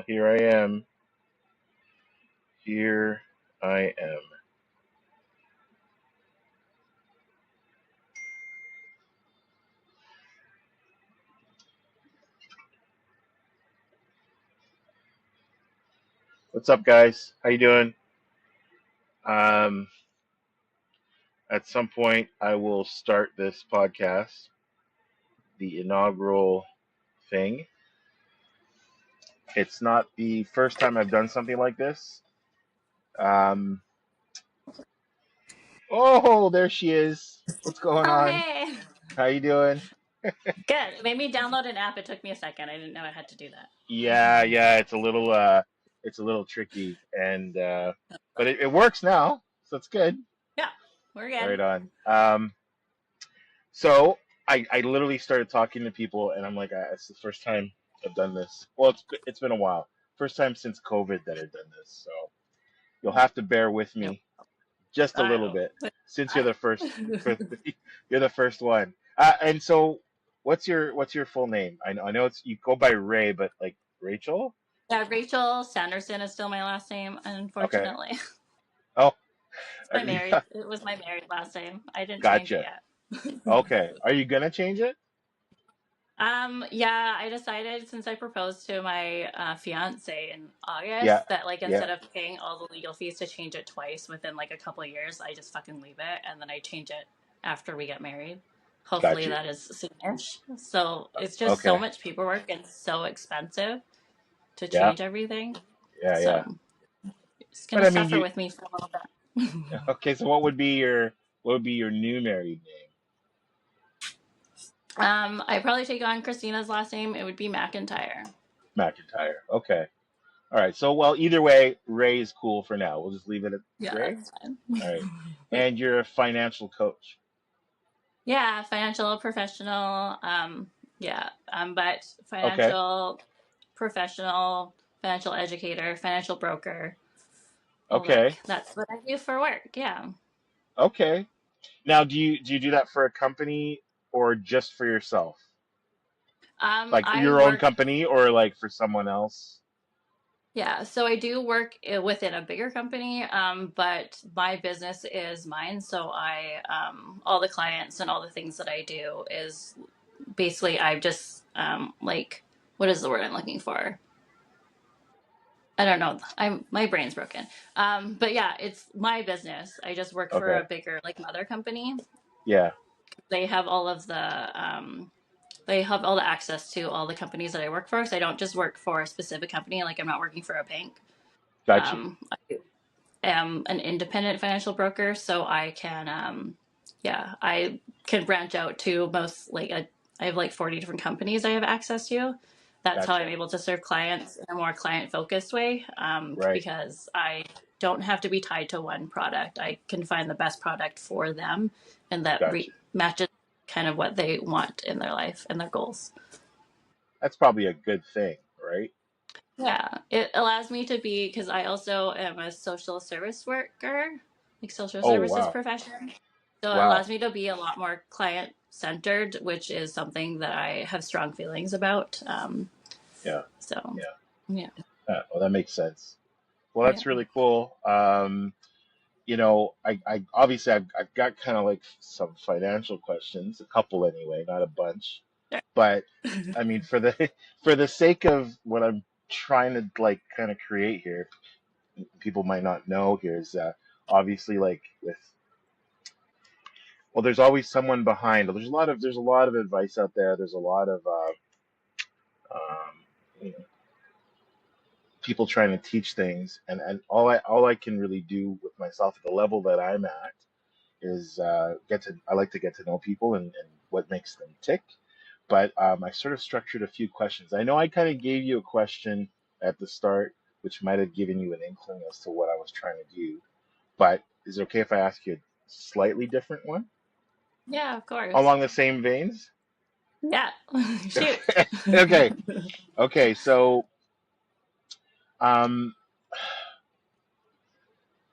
Here I am. Here I am. What's up, guys? How you doing? Um, at some point, I will start this podcast, the inaugural thing. It's not the first time I've done something like this. Um, oh, there she is. What's going Oh, on? hey. How you doing? Good. It made me download an app. It took me a second. I didn't know I had to do that. Yeah. It's a little tricky, and but it works now, so it's good. Yeah, we're good. Right on. So I literally started talking to people, and I'm like, it's the first time I've done this. Well, it's been a while. First time since COVID that I've done this. So you'll have to bear with Yep. me just a little Oh, bit but since you're I- the first. You're the first one. And so, what's your full name? I know it's you go by Ray, but like Rachel. yeah, Rachel Sanderson is still my last name, Okay. unfortunately. Oh, My married. It was my married last name. I didn't change it gotcha. yet. Okay. Are you gonna change it? Yeah, I decided since I proposed to my fiance in Yeah. August that like Yeah. instead of paying all the legal fees to change it twice within like a couple of years, I just fucking leave it and then I change it after we get married. Got Hopefully you. that is soonish. So it's just so Okay. much paperwork and so expensive to Yeah. change everything. Yeah. Yeah. So it's But gonna I mean, suffer you with me for a little bit. okay? So what would be your new married name? I'd probably take on Christina's last name. It would be McIntyre. McIntyre. Okay. All right. So well, either way, Ray is cool for now. We'll just leave it at Yeah, Ray. that's fine. All right. And you're a financial coach. Yeah, financial professional. But Okay. financial professional, financial educator, financial broker. All that. Okay. That's what I do for work. Yeah. Okay. Now, do you do that for a company or just for yourself? Like I your own work. company or like for someone else? Yeah, so I do work within a bigger company, but my business is mine. So all the clients and all the things that I do is basically I've just what is the word I'm looking for? I don't know. My brain's broken. But yeah, it's my business. I just work for Okay. a bigger like mother company. Yeah. They have all of they have all the access to all the companies that I work for. So I don't just work for a specific company. Like I'm not working for a bank. Got you. I am an independent financial broker, so I can branch out to I have like 40 different companies I have access to. That's how I'm Gotcha. able to serve clients in a more client focused way, Right. because I don't have to be tied to one product. I can find the best product for them, and that Gotcha. matches kind of what they want in their life and their goals. That's probably a good thing, right? Yeah, it allows me to be because I also am a social service worker, like social Oh services wow. profession. So it Wow. allows me to be a lot more client centered, which is something that I have strong feelings about. Yeah. So Yeah. yeah, Well, that makes sense. Well, yeah, that's really cool. I obviously I've got kind of like some financial questions, a couple anyway, not a bunch. sure. But I mean, for the for the sake of what I'm trying to like kind of create here, people might not know here is obviously like with well, there's always someone behind. There's a lot of advice out there. There's a lot of um, you know, people trying to teach things, and all I can really do with myself at the level that I'm at is I like to get to know people and what makes them tick. But I sort of structured a few questions. I know I kind of gave you a question at the start, which might have given you an inkling as to what I was trying to do. But is it okay if I ask you a slightly different one Yeah, of course. along the same veins? Yeah, shoot. Okay. Okay. So, um,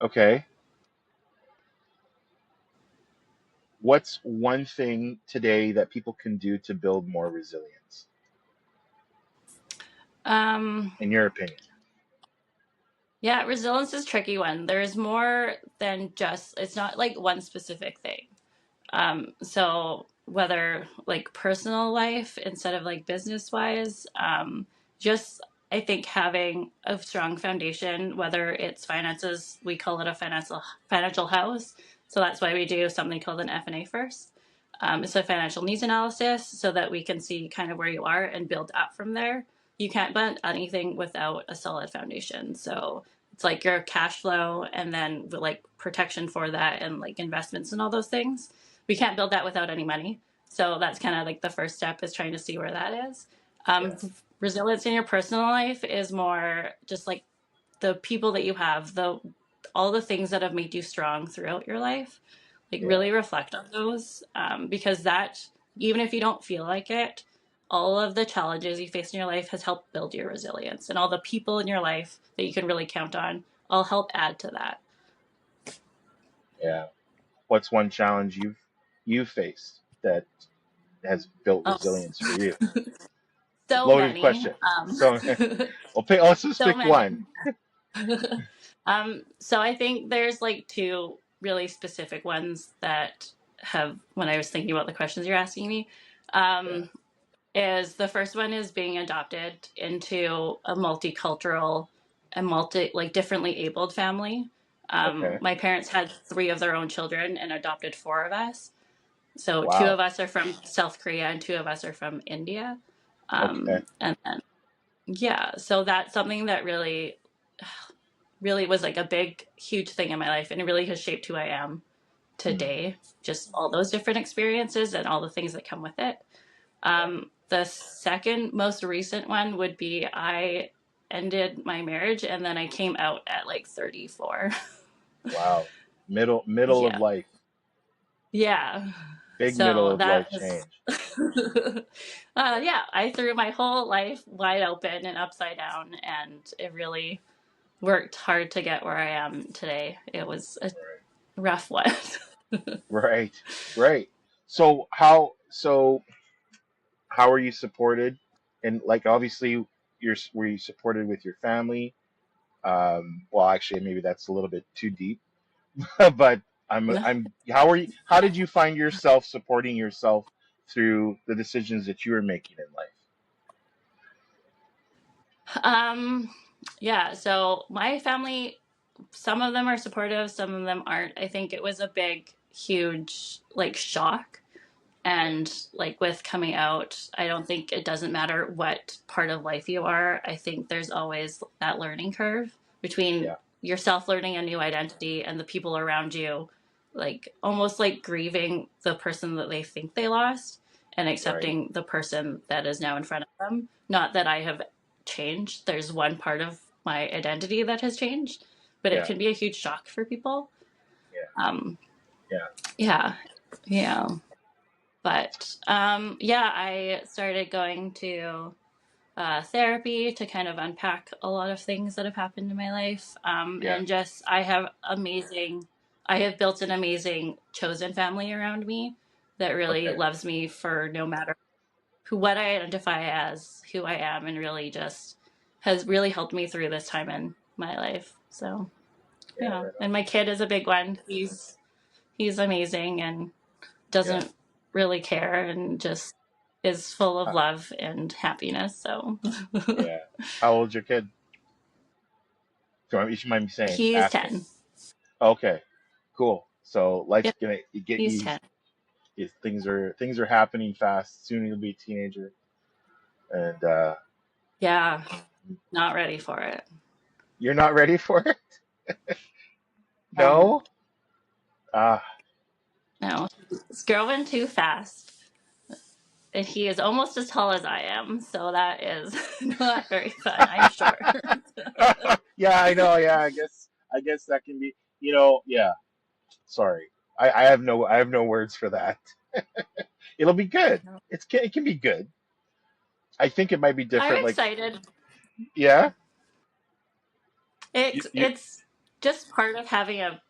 okay. What's one thing today that people can do to build more resilience? Um, in your opinion? yeah, resilience is a tricky one. There's more than just, it's not like one specific thing. So whether like personal life instead of like business wise, just I think having a strong foundation, whether it's finances, we call it a financial house. So that's why we do something called an F&A first. It's a financial needs analysis so that we can see kind of where you are and build up from there. You can't build anything without a solid foundation. So it's like your cash flow and then like protection for that and like investments and all those things. We can't build that without any money. So that's kind of like the first step is trying to see where that is. Yeah, Resilience in your personal life is more just like the people that you have, the all the things that have made you strong throughout your life. Like yeah, really reflect on those, because that even if you don't feel like it, all of the challenges you face in your life has helped build your resilience, and all the people in your life that you can really count on all help add to that. yeah. What's one challenge you've faced that has built Oh, resilience for you? so Loaded many, question. So, let's just so pick many. one. So I think there's like two really specific ones that have, when I was thinking about the questions you're asking me, Yeah. um, is the first one is being adopted into a multicultural and like differently abled family. Okay. My parents had three of their own children and adopted four of us. So two Wow. of us are from South Korea and two of us are from India. Okay. And then, yeah, so that's something that really was like a big, huge thing in my life, and it really has shaped who I am Mm, today. Just all those different experiences and all the things that come with it. yeah. The second most recent one would be I ended my marriage and then I came out at like 34. Wow. Middle of Yeah. life. Yeah. Big middle So of that life was, change. yeah, I threw my whole life wide open and upside down, and it really worked hard to get where I am today. It was a rough one. Right. Right. So how are you supported? And like obviously were you supported with your family? Well, actually, maybe that's a little bit too deep. But I'm how did you find yourself supporting yourself through the decisions that you were making in life? um, yeah, so my family, some of them are supportive, some of them aren't. I think it was a big, huge like shock. And like with coming out, I don't think it doesn't matter what part of life you are. I think there's always that learning curve between Yeah. yourself learning a new identity and the people around you, like almost like grieving the person that they think they lost and Right. accepting the person that is now in front of them. Not that I have changed. There's one part of my identity that has changed, but it Yeah. can be a huge shock for people. Yeah. Um, Yeah. yeah, yeah. But yeah, I started going to therapy to kind of unpack a lot of things that have happened in my life. Yeah. And just, I have built an amazing chosen family around me that really Okay. loves me for no matter what I identify as, who I am, and really just has really helped me through this time in my life. So Yeah. yeah, Right on. and my kid is a big one. He's amazing and Yeah. doesn't really care and just is full of Huh. love and happiness. So Yeah. How old's your kid? You mind me saying? he's Asking. 10. Okay. Cool. So life's Yep, gonna get he's you. 10. Things are happening fast. Soon you'll be a teenager, and Yeah, not ready for it. you're not ready for it. No, No. Ah. no, he's growing too fast. And he is almost as tall as I am, so that is not very fun, I'm sure. Yeah, I know. Yeah, I guess that can be. Yeah. Sorry, I have no words for that. It'll be good. It can be good. I think it might be I'm different. Like, excited. yeah, you, you It's just part of having a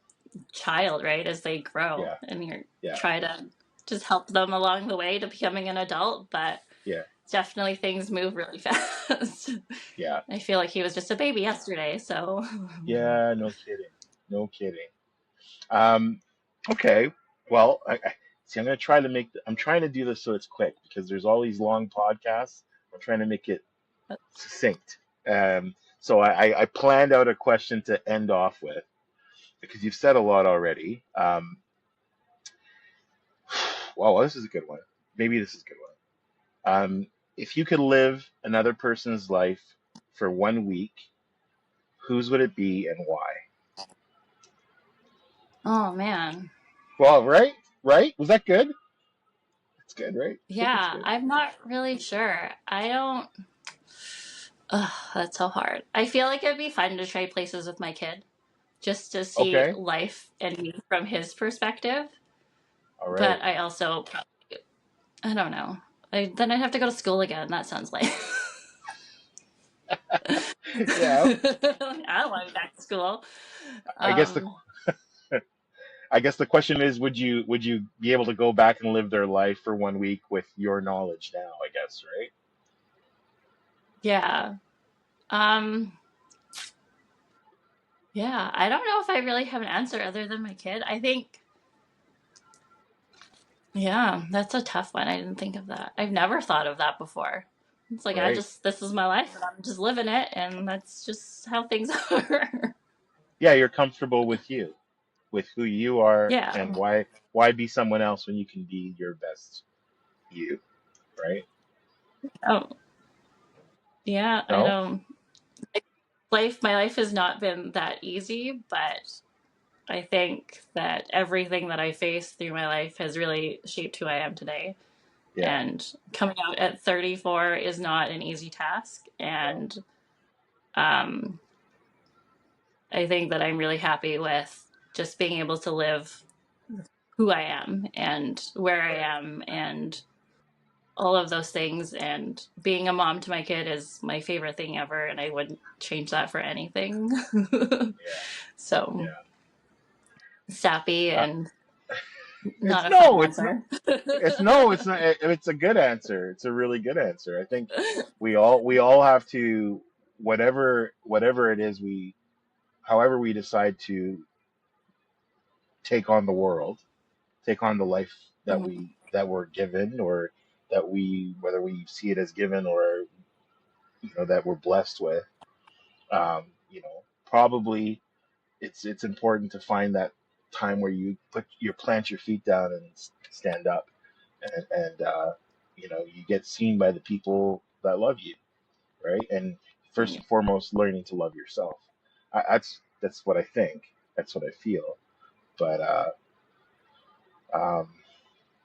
child, right? As they grow, yeah, and you yeah, try to just help them along the way to becoming an adult. But yeah, definitely things move really fast. Yeah. I feel like he was just a baby yesterday, so Yeah, no kidding. No kidding. Um, okay. Well, see. I'm gonna try to I'm trying to do this so it's quick because there's all these long podcasts. I'm trying to make it succinct. So I planned out a question to end off with because you've said a lot already. Well, this is a good one. Maybe this is a good one. If you could live another person's life for 1 week, whose would it be and why? oh man. Well, right, right. Was that good? It's good, right? I think it's Yeah, good. I'm not really sure. I don't. Ugh, that's so hard. I feel like it'd be fun to trade places with my kid just to see Okay. life and me from his perspective. All But right. I also, I don't know. Then I'd have to go to school again. That sounds like. Yeah. I don't want to be back to school. I guess the Um, I guess the question is, would you be able to go back and live their life for 1 week with your knowledge now? I guess, right? yeah. Um, yeah. I don't know if I really have an answer other than my kid. I think, yeah, that's a tough one. I didn't think of that. I've never thought of that before. It's like, Right. this is my life and I'm just living it and that's just how things are. Yeah, you're comfortable with who you are, Yeah. and why be someone else when you can be your best you, right? Oh, yeah. I No? don't. My life has not been that easy, but I think that everything that I faced through my life has really shaped who I am today. Yeah. And coming out at 34 is not an easy task. No. And um, I think that I'm really happy with just being able to live who I am and where I Right. am and all of those things. And being a mom to my kid is my favorite thing ever. And I wouldn't change that for anything. Yeah. So sappy Yeah. and It's not a fun no, it's not. answer. It's no, it's not. It's a good answer. It's a really good answer. I think we all have to, whatever it is, however we decide to take on the world, take on the life Mhm. that we're given, or that whether we see it as given, or that we're blessed with. Probably it's important to find that time where you plant your feet down and stand up, and you get seen by the people that love you, right? And first Yeah. and foremost, learning to love yourself. That's what I think. That's what I feel. But um,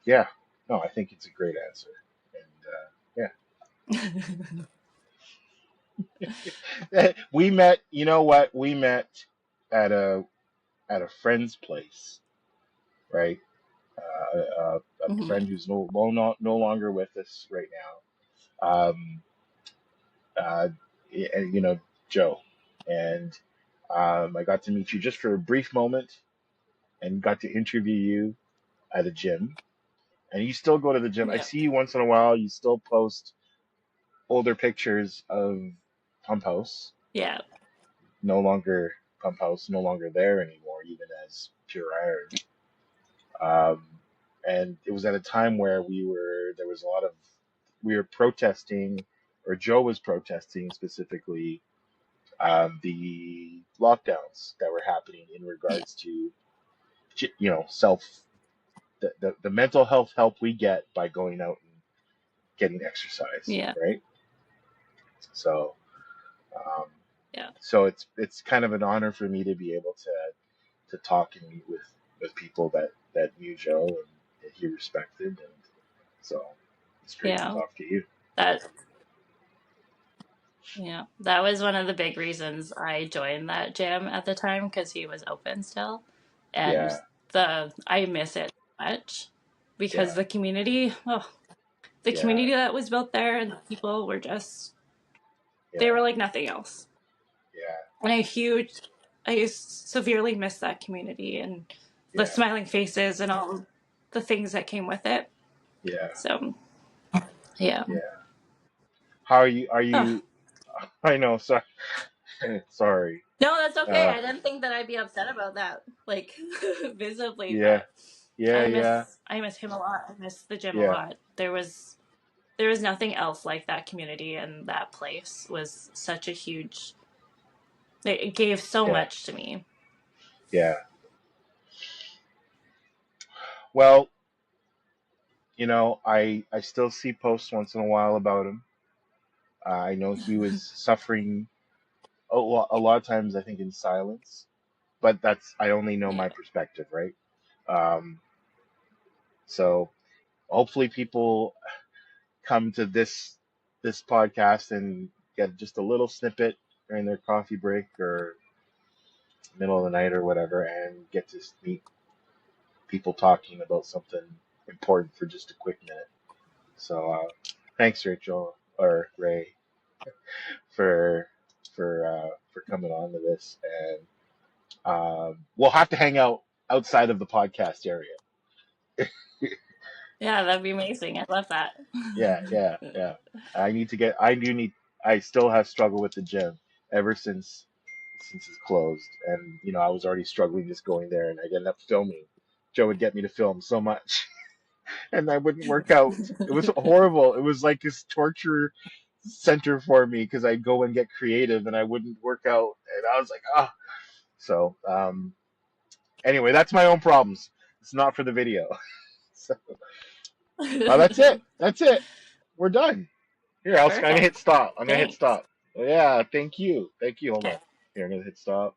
yeah, no, I think it's a great answer. And yeah, we met. You know what? We met at a friend's place, right? A Mhm. friend who's no longer with us right now. Uh, and Joe, and I got to meet you just for a brief moment, and got to interview you at a gym. And you still go to the gym. I Yeah. see you once in a while. You still post older pictures of Pump House. Yeah. No longer Pump House, no longer there anymore, even as Pure Iron. Um, and it was at a time where there was a lot of, we were protesting, or Joe was protesting specifically, the lockdowns that were happening in Yeah. regards to, self, the mental health help we get by going out and getting exercise, Yeah. right? So, um, Yeah. so it's kind of an honor for me to be able to talk and meet with people that knew Joe and that he respected, and so it's great to Yeah. talk to you. That yeah. That was one of the big reasons I joined that gym at the time because he was open still. And Yeah, I miss it so much because yeah, the yeah, community that was built there and the people were just they yeah, were like nothing else. yeah, And I severely miss that community and the yeah, smiling faces and all the things that came with it. yeah, So, yeah. yeah. How are you? Are Oh, you? I know. Sorry. Sorry. no, that's okay. Uh, I didn't think that I'd be upset about that, like visibly, yeah, but yeah, yeah, I miss him a lot. I miss the gym a yeah, lot. There was nothing else like that community, and that place was such a huge. It gave so yeah, much to me. yeah. Well, I still see posts once in a while about him. I know he was suffering a lot of times. I think in silence, but that's I only know Yeah, my perspective, right? Um, so hopefully people come to this podcast and get just a little snippet during their coffee break or middle of the night or whatever, and get to meet people talking about something important for just a quick minute. So thanks, Rachel or Ray, for for coming on to this, and we'll have to hang out outside of the podcast area. yeah, that'd be amazing. I love that. Yeah, yeah, yeah. I do need. I still have struggled with the gym ever since it's closed, and I was already struggling just going there, and I'd end up filming. Joe would get me to film so much, and I wouldn't work out. It was horrible. It was like this torture center for me because I'd go and get creative, and I wouldn't work out, and I was like, ah. So anyway, that's my own problems. It's not for the video. So that's it. That's it. We're done. Here, I'm gonna hit Perfect. stop. I'm gonna hit Thanks. stop. Yeah, thank you. Thank you. Hold Okay. on. Here, I'm gonna hit stop.